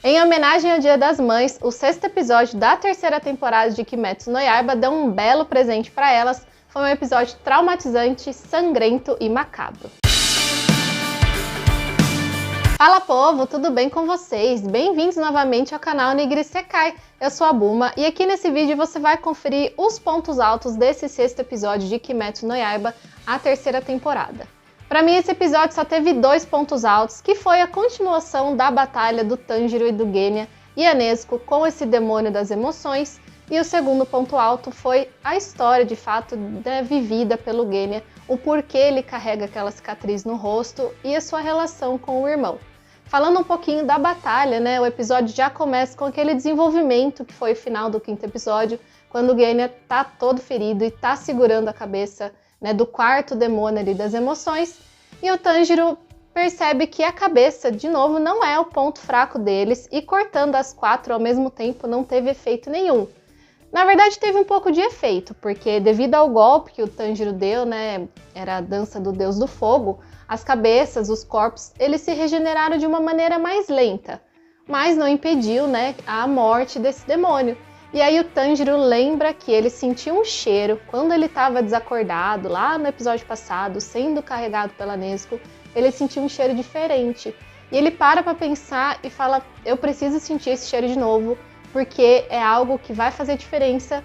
Em homenagem ao Dia das Mães, o 6º episódio da 3ª temporada de Kimetsu no Yaiba deu um belo presente para elas. Foi um episódio traumatizante, sangrento e macabro. Fala povo, tudo bem com vocês? Bem-vindos novamente ao canal Nigiri Sekai. Eu sou a Buma e aqui nesse vídeo você vai conferir os pontos altos desse 6º episódio de Kimetsu no Yaiba, a 3ª temporada. Para mim esse episódio só teve 2 pontos altos, que foi a continuação da batalha do Tanjiro e do Genya e a Nezuko com esse demônio das emoções, e o segundo ponto alto foi a história de fato vivida pelo Genya, o porquê ele carrega aquela cicatriz no rosto e a sua relação com o irmão. Falando um pouquinho da batalha, né, o episódio já começa com aquele desenvolvimento que foi o final do 5º episódio, quando o Genya tá todo ferido e tá segurando a cabeça, né, do 4º demônio ali das emoções, e o Tanjiro percebe que a cabeça, de novo, não é o ponto fraco deles, e cortando as 4 ao mesmo tempo não teve efeito nenhum. Na verdade teve um pouco de efeito, porque devido ao golpe que o Tanjiro deu, né, era a dança do deus do fogo, as cabeças, os corpos, eles se regeneraram de uma maneira mais lenta, mas não impediu, né, a morte desse demônio. E aí o Tanjiro lembra que ele sentiu um cheiro quando ele estava desacordado, lá no episódio passado, sendo carregado pela Nezuko, ele sentiu um cheiro diferente. E ele para pensar e fala, eu preciso sentir esse cheiro de novo, porque é algo que vai fazer diferença.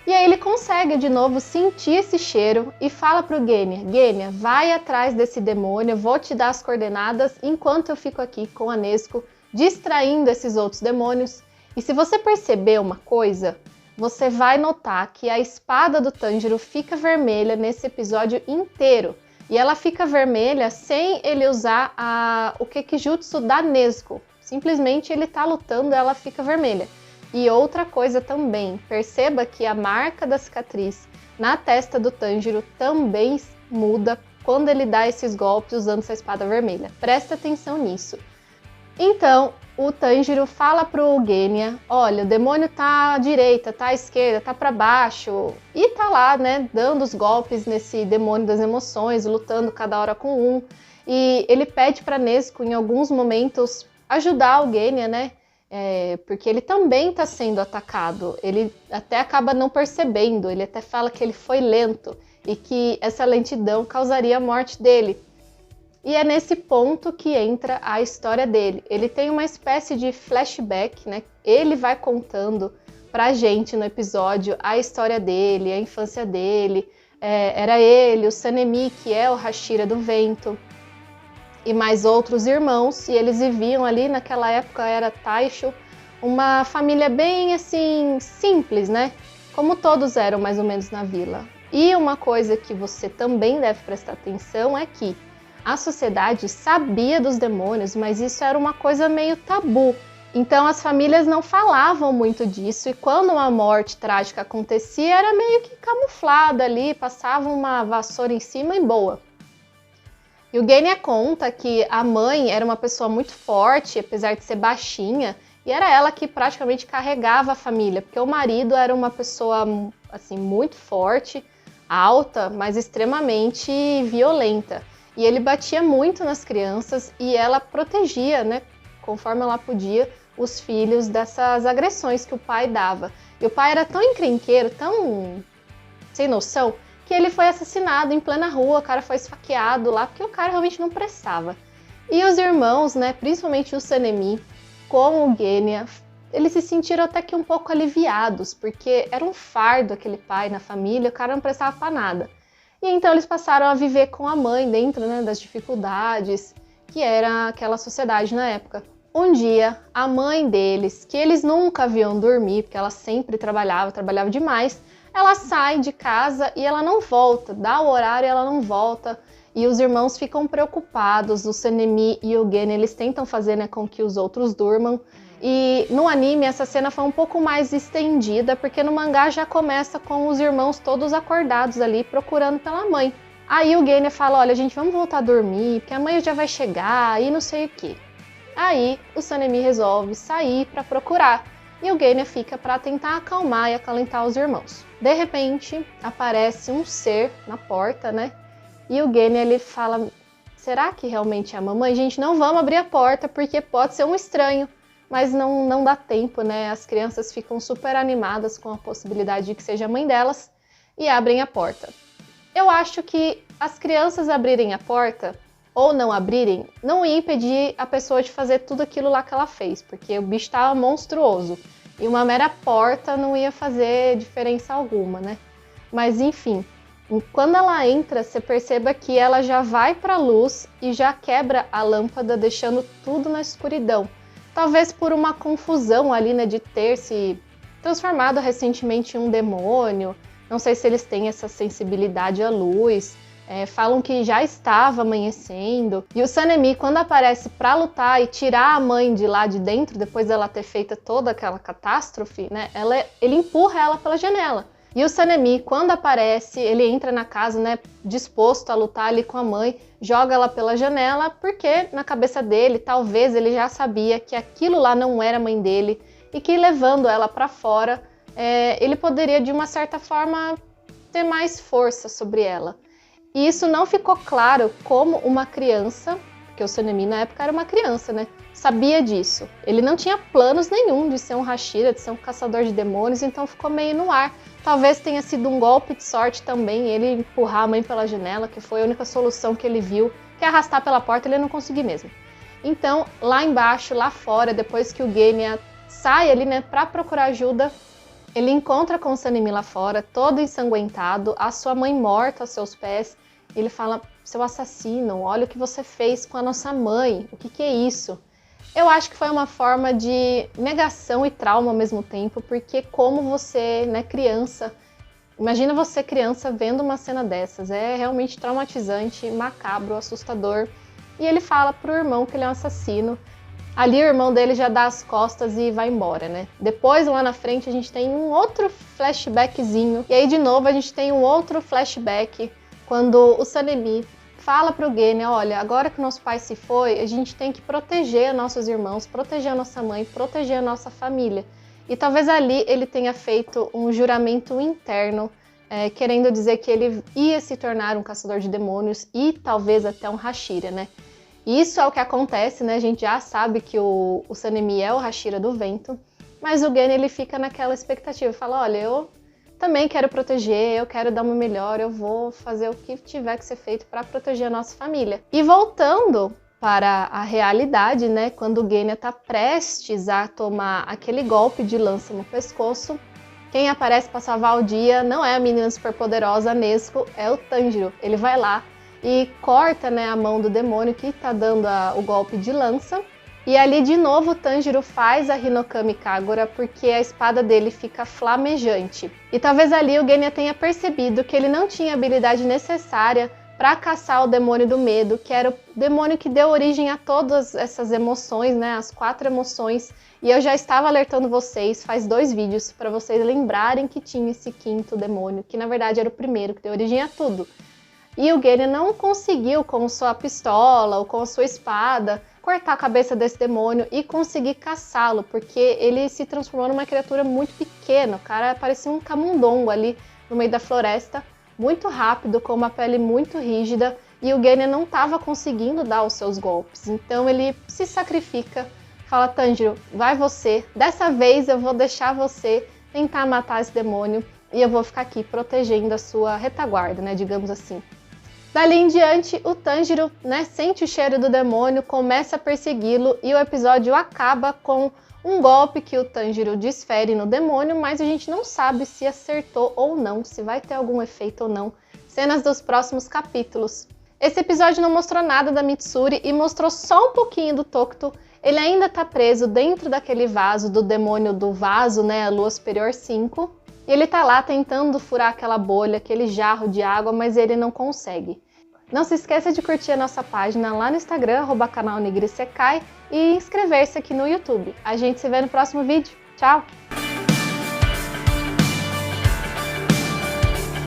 E aí ele consegue de novo sentir esse cheiro e fala pro Genya, Genya, vai atrás desse demônio, eu vou te dar as coordenadas enquanto eu fico aqui com a Nezuko, distraindo esses outros demônios. E se você perceber uma coisa, você vai notar que a espada do Tanjiro fica vermelha nesse episódio inteiro. E ela fica vermelha sem ele usar o Kekijutsu da Nezuko. Simplesmente ele tá lutando e ela fica vermelha. E outra coisa também, perceba que a marca da cicatriz na testa do Tanjiro também muda quando ele dá esses golpes usando essa espada vermelha. Presta atenção nisso. Então, o Tanjiro fala pro Genya, olha, o demônio tá à direita, tá à esquerda, tá para baixo, e tá lá, né, dando os golpes nesse demônio das emoções, lutando cada hora com um, e ele pede pra Nezuko, em alguns momentos, ajudar o Genya, né, porque ele também tá sendo atacado, ele até acaba não percebendo, ele até fala que ele foi lento, e que essa lentidão causaria a morte dele. E é nesse ponto que entra a história dele. Ele tem uma espécie de flashback, né? Ele vai contando pra gente no episódio a história dele, a infância dele. Era ele, o Sanemi, que é o Hashira do Vento, e mais outros irmãos. E eles viviam ali, naquela época era Taisho, uma família bem assim, simples, né? Como todos eram mais ou menos na vila. E uma coisa que você também deve prestar atenção é que a sociedade sabia dos demônios, mas isso era uma coisa meio tabu. Então as famílias não falavam muito disso, e quando uma morte trágica acontecia, era meio que camuflada ali, passava uma vassoura em cima e boa. E o Genya conta que a mãe era uma pessoa muito forte, apesar de ser baixinha, e era ela que praticamente carregava a família, porque o marido era uma pessoa assim, muito forte, alta, mas extremamente violenta. E ele batia muito nas crianças e ela protegia, né, conforme ela podia, os filhos dessas agressões que o pai dava. E o pai era tão encrenqueiro, tão sem noção, que ele foi assassinado em plena rua, o cara foi esfaqueado lá, porque o cara realmente não prestava. E os irmãos, né, principalmente o Sanemi, com o Genya, eles se sentiram até que um pouco aliviados, porque era um fardo aquele pai na família, o cara não prestava pra nada. E então eles passaram a viver com a mãe dentro, né, das dificuldades que era aquela sociedade na época. Um dia, a mãe deles, que eles nunca viam dormir, porque ela sempre trabalhava demais, ela sai de casa e ela não volta, dá o horário e ela não volta. E os irmãos ficam preocupados, o Sanemi e o Genya, eles tentam fazer, né, com que os outros durmam. E no anime essa cena foi um pouco mais estendida, porque no mangá já começa com os irmãos todos acordados ali, procurando pela mãe. Aí o Genya fala, olha gente, vamos voltar a dormir, porque a mãe já vai chegar e não sei o que. Aí o Sanemi resolve sair para procurar, e o Genya fica para tentar acalmar e acalentar os irmãos. De repente aparece um ser na porta, né? E o Genya ele fala, será que realmente é a mamãe? Gente, não vamos abrir a porta porque pode ser um estranho. mas não dá tempo, né? As crianças ficam super animadas com a possibilidade de que seja a mãe delas e abrem a porta. Eu acho que as crianças abrirem a porta ou não abrirem, não ia impedir a pessoa de fazer tudo aquilo lá que ela fez, porque o bicho estava monstruoso. E uma mera porta não ia fazer diferença alguma, né? Mas enfim, quando ela entra, você perceba que ela já vai para a luz e já quebra a lâmpada, deixando tudo na escuridão. Talvez por uma confusão ali, né, de ter se transformado recentemente em um demônio. Não sei se eles têm essa sensibilidade à luz. Falam que já estava amanhecendo. E o Sanemi, quando aparece para lutar e tirar a mãe de lá de dentro, depois dela ter feito toda aquela catástrofe, né, ele empurra ela pela janela. E o Sanemi, quando aparece, ele entra na casa, né, disposto a lutar ali com a mãe, joga ela pela janela, porque na cabeça dele, talvez ele já sabia que aquilo lá não era a mãe dele e que levando ela para fora, ele poderia, de uma certa forma, ter mais força sobre ela. E isso não ficou claro como uma criança, porque o Sanemi na época era uma criança, né? Sabia disso. Ele não tinha planos nenhum de ser um Hashira, de ser um caçador de demônios, então ficou meio no ar. Talvez tenha sido um golpe de sorte também, ele empurrar a mãe pela janela, que foi a única solução que ele viu, que arrastar pela porta ele não conseguiu mesmo. Então, lá embaixo, lá fora, depois que o Genya sai ali, né, pra procurar ajuda, ele encontra com o Sanemi lá fora, todo ensanguentado, a sua mãe morta aos seus pés. Ele fala, seu assassino, olha o que você fez com a nossa mãe, o que é isso? Eu acho que foi uma forma de negação e trauma ao mesmo tempo, porque como você, né, criança, imagina você criança vendo uma cena dessas, é realmente traumatizante, macabro, assustador. E ele fala pro irmão que ele é um assassino. Ali o irmão dele já dá as costas e vai embora, né? Depois, lá na frente, a gente tem um outro flashbackzinho. E aí, de novo, a gente tem um outro flashback quando o Sanemi fala pro Genya, olha, agora que o nosso pai se foi, a gente tem que proteger nossos irmãos, proteger a nossa mãe, proteger a nossa família. E talvez ali ele tenha feito um juramento interno, querendo dizer que ele ia se tornar um caçador de demônios e talvez até um Hashira, né? Isso é o que acontece, né? A gente já sabe que o Sanemi é o Hashira do vento, mas o Genya, ele fica naquela expectativa, fala, olha, eu também quero proteger, eu quero dar uma melhor, eu vou fazer o que tiver que ser feito para proteger a nossa família. E voltando para a realidade, né? Quando o Genya está prestes a tomar aquele golpe de lança no pescoço, quem aparece para salvar o dia não é a menina superpoderosa Nezuko, é o Tanjiro. Ele vai lá e corta, né, a mão do demônio que está dando o golpe de lança. E ali de novo o Tanjiro faz a Hinokami Kagura porque a espada dele fica flamejante. E talvez ali o Genya tenha percebido que ele não tinha a habilidade necessária para caçar o demônio do medo, que era o demônio que deu origem a todas essas emoções, né, as 4 emoções. E eu já estava alertando vocês faz 2 vídeos para vocês lembrarem que tinha esse 5º demônio, que na verdade era o primeiro que deu origem a tudo. E o Genya não conseguiu, com sua pistola ou com sua espada, cortar a cabeça desse demônio e conseguir caçá-lo, porque ele se transformou numa criatura muito pequena. O cara parecia um camundongo ali no meio da floresta, muito rápido, com uma pele muito rígida, e o Genya não estava conseguindo dar os seus golpes. Então ele se sacrifica, fala, Tanjiro, vai você, dessa vez eu vou deixar você tentar matar esse demônio e eu vou ficar aqui protegendo a sua retaguarda, né, digamos assim. Dali em diante, o Tanjiro, né, sente o cheiro do demônio, começa a persegui-lo e o episódio acaba com um golpe que o Tanjiro desfere no demônio, mas a gente não sabe se acertou ou não, se vai ter algum efeito ou não. Cenas dos próximos capítulos. Esse episódio não mostrou nada da Mitsuri e mostrou só um pouquinho do Tokuto. Ele ainda tá preso dentro daquele vaso do demônio do vaso, né, a Lua Superior 5. E ele tá lá tentando furar aquela bolha, aquele jarro de água, mas ele não consegue. Não se esqueça de curtir a nossa página lá no Instagram, @canal Nigiri Sekai, e inscrever-se aqui no YouTube. A gente se vê no próximo vídeo. Tchau!